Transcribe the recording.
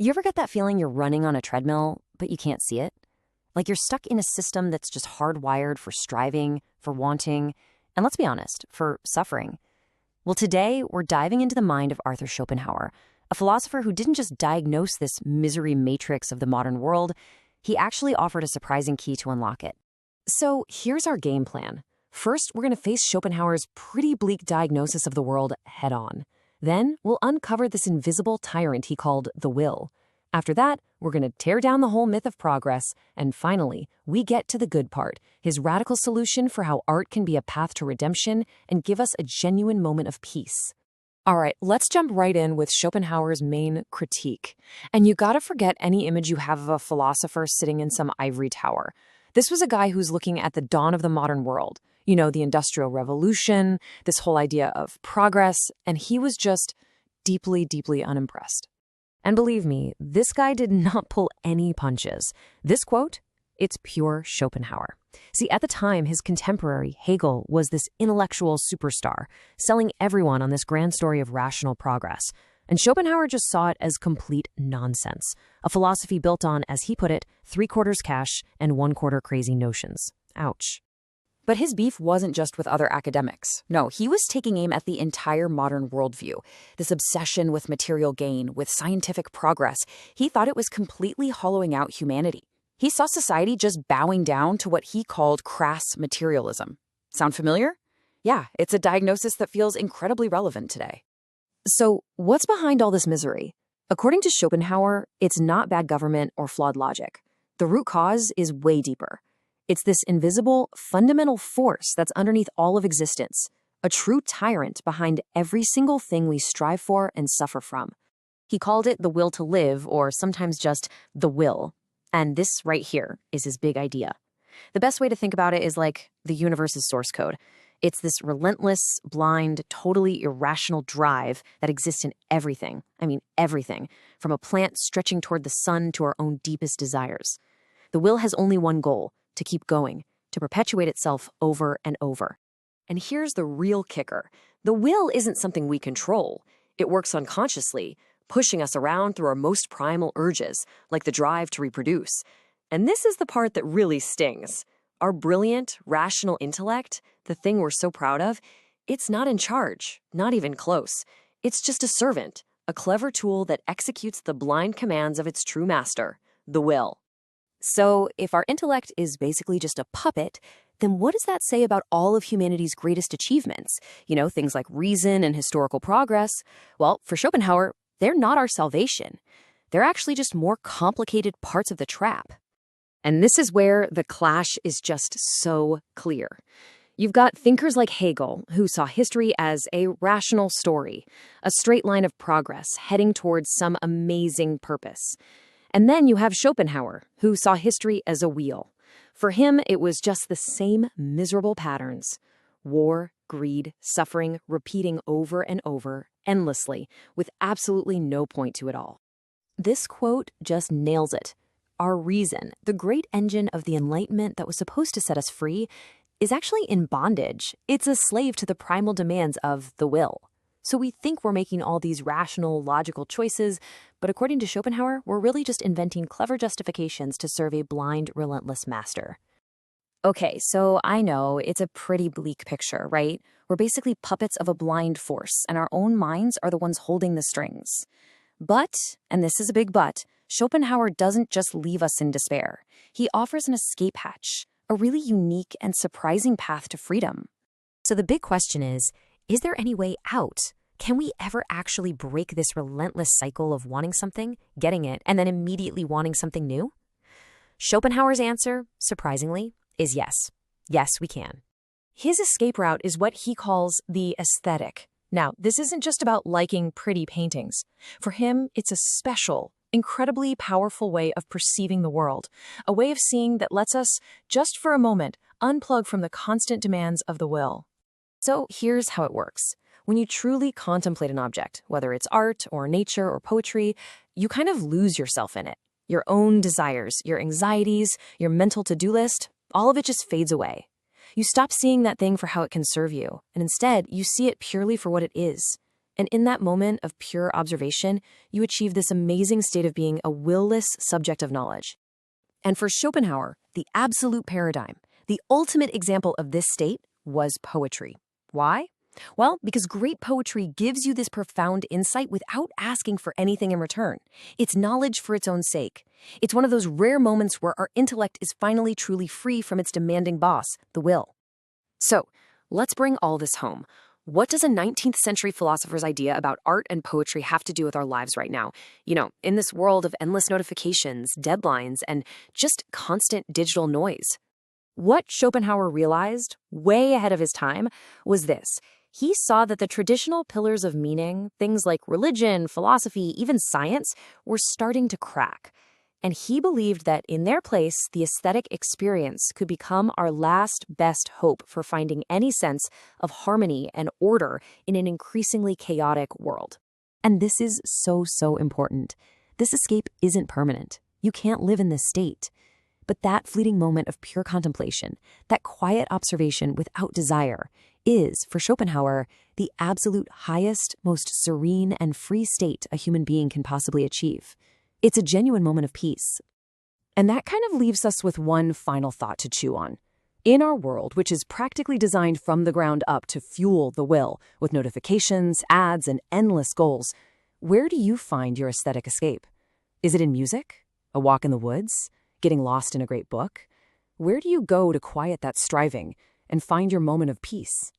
You ever get that feeling you're running on a treadmill, but you can't see it? Like you're stuck in a system that's just hardwired for striving, for wanting, and let's be honest, for suffering. Well, today we're diving into the mind of Arthur Schopenhauer, a philosopher who didn't just diagnose this misery matrix of the modern world, he actually offered a surprising key to unlock it. So here's our game plan. First, we're going to face Schopenhauer's pretty bleak diagnosis of the world head on. Then, we'll uncover this invisible tyrant he called the will. After that, we're going to tear down the whole myth of progress. And finally, we get to the good part, his radical solution for how art can be a path to redemption and give us a genuine moment of peace. All right, let's jump right in with Schopenhauer's main critique. And you gotta forget any image you have of a philosopher sitting in some ivory tower. This was a guy who's looking at the dawn of the modern world. You know, the Industrial Revolution, this whole idea of progress, and he was just deeply, deeply unimpressed. And believe me, this guy did not pull any punches. This quote, it's pure Schopenhauer. See, at the time, his contemporary, Hegel, was this intellectual superstar, selling everyone on this grand story of rational progress. And Schopenhauer just saw it as complete nonsense, a philosophy built on, as he put it, 3/4 cash and 1/4 crazy notions. Ouch. But his beef wasn't just with other academics. No, he was taking aim at the entire modern worldview. This obsession with material gain, with scientific progress, he thought it was completely hollowing out humanity. He saw society just bowing down to what he called crass materialism. Sound familiar? Yeah, it's a diagnosis that feels incredibly relevant today. So, what's behind all this misery? According to Schopenhauer, it's not bad government or flawed logic. The root cause is way deeper. It's this invisible, fundamental force that's underneath all of existence, a true tyrant behind every single thing we strive for and suffer from. He called it the will to live, or sometimes just the will. And this right here is his big idea. The best way to think about it is like the universe's source code. It's this relentless, blind, totally irrational drive that exists in everything. I mean, everything, from a plant stretching toward the sun to our own deepest desires. The will has only one goal: to keep going, to perpetuate itself over and over. And here's the real kicker. The will isn't something we control. It works unconsciously, pushing us around through our most primal urges, like the drive to reproduce. And this is the part that really stings. Our brilliant, rational intellect, the thing we're so proud of, it's not in charge, not even close. It's just a servant, a clever tool that executes the blind commands of its true master, the will. So, if our intellect is basically just a puppet, then what does that say about all of humanity's greatest achievements? You know, things like reason and historical progress. Well, for Schopenhauer, they're not our salvation. They're actually just more complicated parts of the trap. And this is where the clash is just so clear. You've got thinkers like Hegel, who saw history as a rational story, a straight line of progress heading towards some amazing purpose. And then you have Schopenhauer, who saw history as a wheel. For him, it was just the same miserable patterns: war, greed, suffering, repeating over and over, endlessly, with absolutely no point to it all. This quote just nails it. Our reason, the great engine of the Enlightenment that was supposed to set us free, is actually in bondage. It's a slave to the primal demands of the will. So we think we're making all these rational, logical choices, but according to Schopenhauer, we're really just inventing clever justifications to serve a blind, relentless master. Okay, so I know it's a pretty bleak picture, right? We're basically puppets of a blind force, and our own minds are the ones holding the strings. But, and this is a big but, Schopenhauer doesn't just leave us in despair. He offers an escape hatch, a really unique and surprising path to freedom. So the big question is there any way out? Can we ever actually break this relentless cycle of wanting something, getting it, and then immediately wanting something new? Schopenhauer's answer, surprisingly, is yes. Yes, we can. His escape route is what he calls the aesthetic. Now, this isn't just about liking pretty paintings. For him, it's a special, incredibly powerful way of perceiving the world, a way of seeing that lets us, just for a moment, unplug from the constant demands of the will. So here's how it works. When you truly contemplate an object, whether it's art or nature or poetry, you kind of lose yourself in it. Your own desires, your anxieties, your mental to-do list, all of it just fades away. You stop seeing that thing for how it can serve you, and instead, you see it purely for what it is, And in that moment of pure observation, you achieve this amazing state of being a will-less subject of knowledge. And for Schopenhauer, the absolute paradigm, the ultimate example of this state was poetry. Why? Well, because great poetry gives you this profound insight without asking for anything in return. It's knowledge for its own sake. It's one of those rare moments where our intellect is finally truly free from its demanding boss, the will. So, let's bring all this home. What does a 19th century philosopher's idea about art and poetry have to do with our lives right now? In this world of endless notifications, deadlines, and just constant digital noise. What Schopenhauer realized, way ahead of his time, was this. He saw that the traditional pillars of meaning, things like religion, philosophy, even science, were starting to crack. And he believed that in their place, the aesthetic experience could become our last best hope for finding any sense of harmony and order in an increasingly chaotic world. And this is so, so important. This escape isn't permanent. You can't live in this state. But that fleeting moment of pure contemplation, that quiet observation without desire, is, for Schopenhauer, the absolute highest, most serene and free state a human being can possibly achieve. It's a genuine moment of peace. And that kind of leaves us with one final thought to chew on. In our world, which is practically designed from the ground up to fuel the will, with notifications, ads, and endless goals, where do you find your aesthetic escape? Is it in music? A walk in the woods? Getting lost in a great book? Where do you go to quiet that striving and find your moment of peace?